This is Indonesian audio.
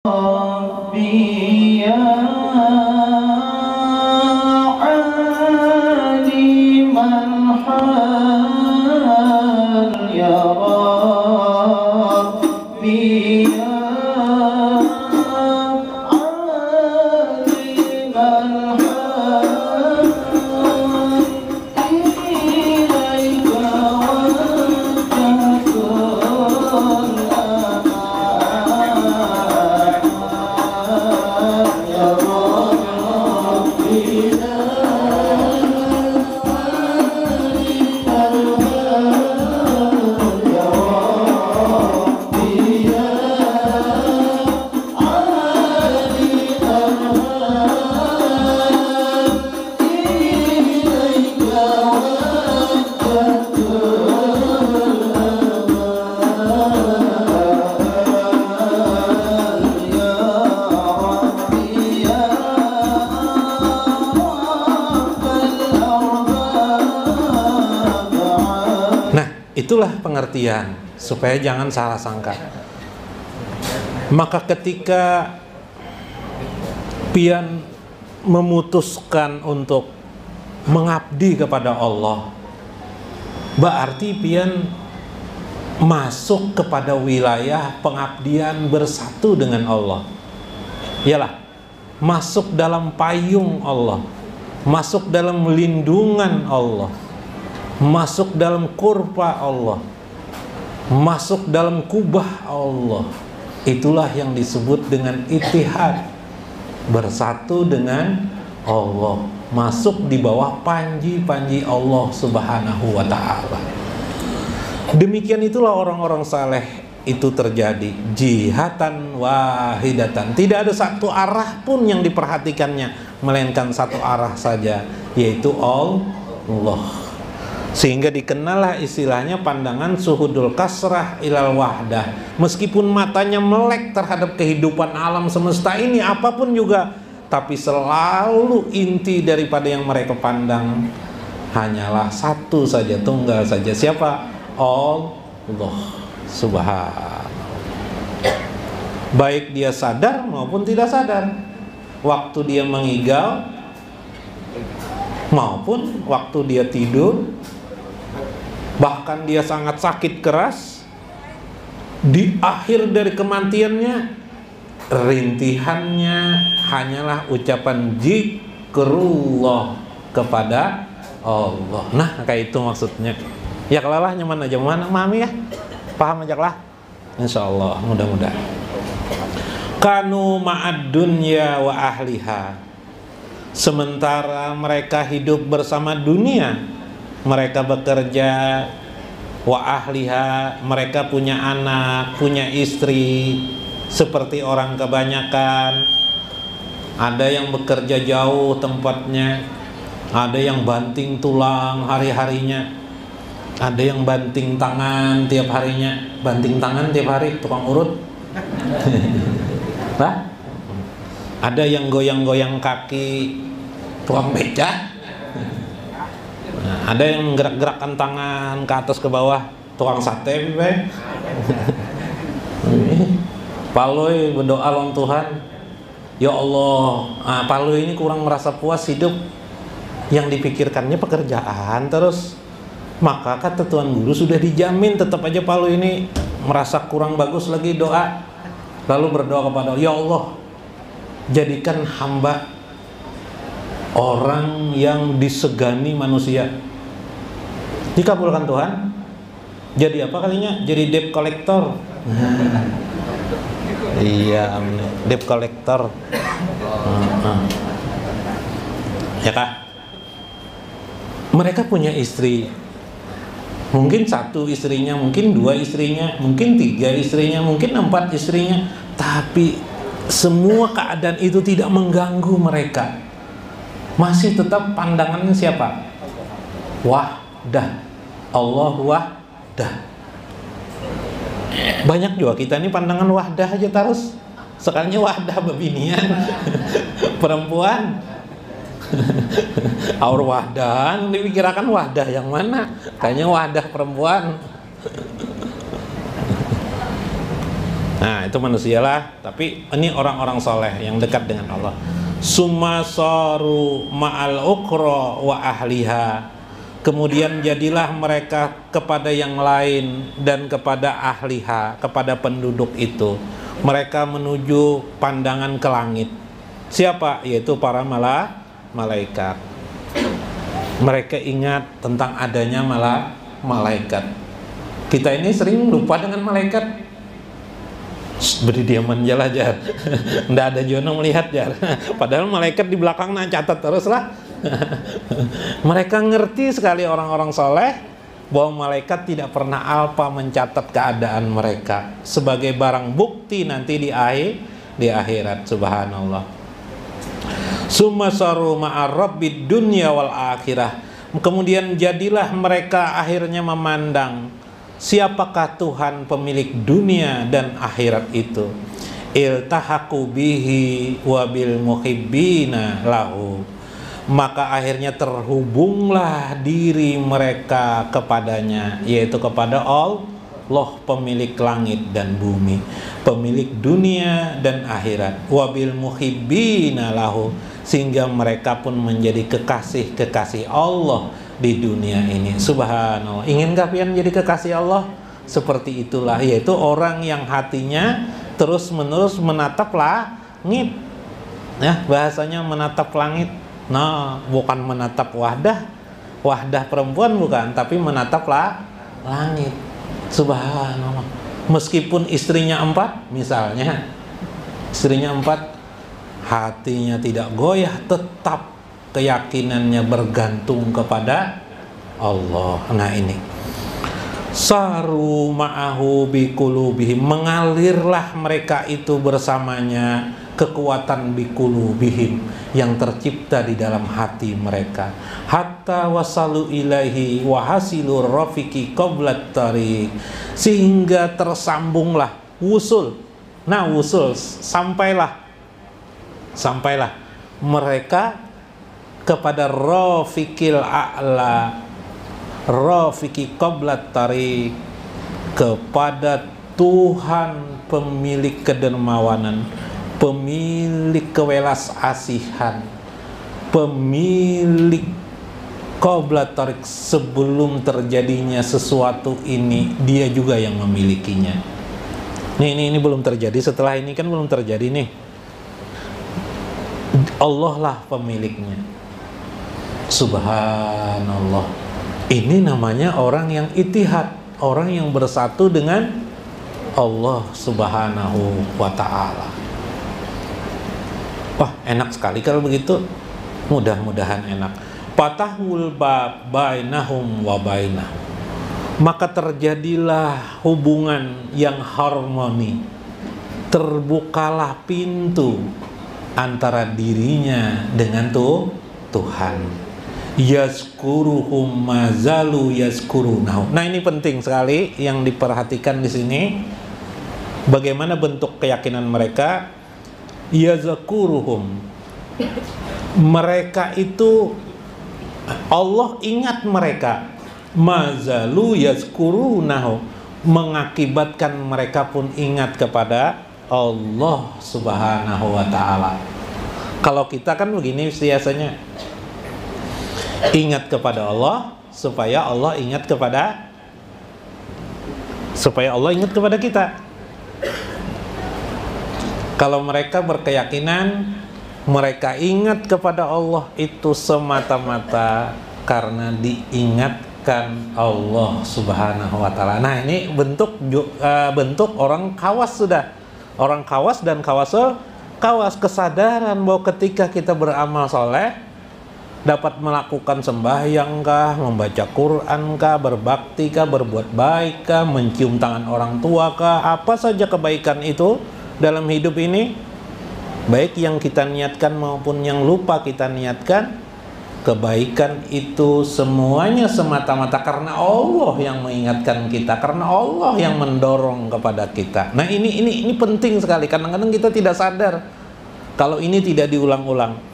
ربي يا عالم الحال يا ربي يا عالم الحال إليك وجهت Itulah pengertian, supaya jangan salah sangka. Maka ketika pian memutuskan untuk mengabdi kepada Allah, berarti pian masuk kepada wilayah pengabdian bersatu dengan Allah. Iyalah, masuk dalam payung Allah, masuk dalam lindungan Allah, masuk dalam kurba Allah, masuk dalam kubah Allah. Itulah yang disebut dengan ittihad, bersatu dengan Allah, masuk di bawah panji-panji Allah Subhanahu wa ta'ala. Demikian itulah orang-orang saleh itu terjadi, jihatan wahidatan. Tidak ada satu arah pun yang diperhatikannya, melainkan satu arah saja, yaitu Allah. Sehingga dikenallah istilahnya pandangan suhudul kasrah ilal wahdah. Meskipun matanya melek terhadap kehidupan alam semesta ini apapun juga, tapi selalu inti daripada yang mereka pandang hanyalah satu saja, tunggal saja. Siapa? Allah Subhanahu. Baik dia sadar maupun tidak sadar, waktu dia mengigau maupun waktu dia tidur, bahkan dia sangat sakit keras, di akhir dari kematiannya, rintihannya hanyalah ucapan zikrullah kepada Allah. Nah, kayak itu maksudnya. Ya kelalahnya mana aja, mana mami ya, paham aja lah, insya Allah, mudah-mudahan. Kanu ma'ad dunya wa ahliha. Sementara mereka hidup bersama dunia, mereka bekerja, wa ahliha, mereka punya anak, punya istri, seperti orang kebanyakan. Ada yang bekerja jauh tempatnya, ada yang banting tulang hari-harinya, ada yang banting tangan tiap harinya. Banting tangan tiap hari, tukang urut. Nah, ada yang goyang-goyang kaki, tukang beca. Nah, ada yang gerak-gerakkan tangan ke atas ke bawah, tukang sate. Paloi berdoa lawan Tuhan, ya Allah, Paloi ini kurang merasa puas hidup, yang dipikirkannya pekerjaan terus. Maka kata Tuan Guru sudah dijamin tetap aja Paloi ini merasa kurang bagus lagi doa. Lalu berdoa kepada Allah, ya Allah, jadikan hamba orang yang disegani manusia. Dikabulkan Tuhan. Jadi apa kalinya? Jadi debt collector. Iya, debt collector. Ya kak. Mereka punya istri, mungkin satu istrinya, mungkin dua istrinya, mungkin tiga istrinya, mungkin empat istrinya, tapi semua keadaan itu tidak mengganggu mereka. Masih tetap pandangannya siapa? Wahdah, Allah wahdah. Banyak juga kita ini pandangan wahdah aja terus. Sekarangnya wahdah bebinian, perempuan. Aur wahdahan, dipikirkan wahdah yang mana? Kayaknya wahdah perempuan. Nah, itu manusialah, tapi ini orang-orang soleh yang dekat dengan Allah. Summa saru ma'al ukra wa ahliha. Kemudian jadilah mereka kepada yang lain dan kepada ahliha, kepada penduduk itu. Mereka menuju pandangan ke langit. Siapa? Yaitu para malaikat. Mereka ingat tentang adanya malaikat. Kita ini sering lupa dengan malaikat. Beri diaman aja lah, Jar. Nggak ada jono melihat, Jar. Padahal malaikat di belakang catat terus lah. Mereka ngerti sekali orang-orang soleh bahwa malaikat tidak pernah alpa mencatat keadaan mereka sebagai barang bukti nanti di akhirat. Subhanallah. Summa saru ma'ar rabbid dunya wal akhirah. Kemudian jadilah mereka akhirnya memandang siapakah Tuhan pemilik dunia dan akhirat itu. Iltahaku bihi wabil muhibbina lahu. Maka akhirnya terhubunglah diri mereka kepadanya, yaitu kepada Allah, pemilik langit dan bumi, pemilik dunia dan akhirat. Wabil muhibbina lahu, sehingga mereka pun menjadi kekasih-kekasih Allah di dunia ini. Subhanallah. Inginkah kalian jadi kekasih Allah? Seperti itulah, yaitu orang yang hatinya terus-menerus menatap langit. Ya, bahasanya menatap langit. Nah, bukan menatap wahdah perempuan bukan, tapi menatap langit. Subhanallah. Meskipun istrinya 4, misalnya istrinya 4, hatinya tidak goyah, tetap keyakinannya bergantung kepada Allah. Nah ini saru ma'ahu biqulubihim, mengalirlah mereka itu bersamanya kekuatan biqulubihim yang tercipta di dalam hati mereka, hatta wasalu ilaihi wa hasilur rafiqi qablat tariq, sehingga tersambunglah wusul. Nah wusul, sampailah mereka kepada rafiqil a'la, rafiqi qablat tariq, kepada Tuhan pemilik kedermawanan, pemilik kewelas asihan, pemilik qablat tariq, sebelum terjadinya sesuatu ini dia juga yang memilikinya. Ini belum terjadi, setelah ini kan belum terjadi nih. Allah lah pemiliknya. Subhanallah. Ini namanya orang yang itihad, orang yang bersatu dengan Allah Subhanahu wa ta'ala. Wah, enak sekali kalau begitu. Mudah-mudahan enak. Patahul bab bainahum wa bainahum. Maka terjadilah hubungan yang harmoni. Terbukalah pintu antara dirinya dengan Tuhan. Yazkuruhum mazalu yazkurunahu. Nah, ini penting sekali yang diperhatikan di sini. Bagaimana bentuk keyakinan mereka? Yazkuruhum. Mereka itu Allah ingat mereka. Mazalu yazkurunahu, mengakibatkan mereka pun ingat kepada Allah Subhanahu wa ta'ala. Kalau kita kan begini biasanya, ingat kepada Allah supaya Allah ingat kepada kita. Kalau mereka berkeyakinan mereka ingat kepada Allah itu semata-mata karena diingatkan Allah Subhanahu wa ta'ala. Nah, ini bentuk orang khawas sudah. Orang khawas dan kawas kesadaran bahwa ketika kita beramal soleh, dapat melakukan sembahyang kah, membaca Quran kah, berbakti kah, berbuat baik kah, mencium tangan orang tua kah, apa saja kebaikan itu dalam hidup ini, baik yang kita niatkan maupun yang lupa kita niatkan, kebaikan itu semuanya semata-mata karena Allah yang mengingatkan kita, karena Allah yang mendorong kepada kita. Nah, ini penting sekali. Kadang-kadang kita tidak sadar kalau ini tidak diulang-ulang.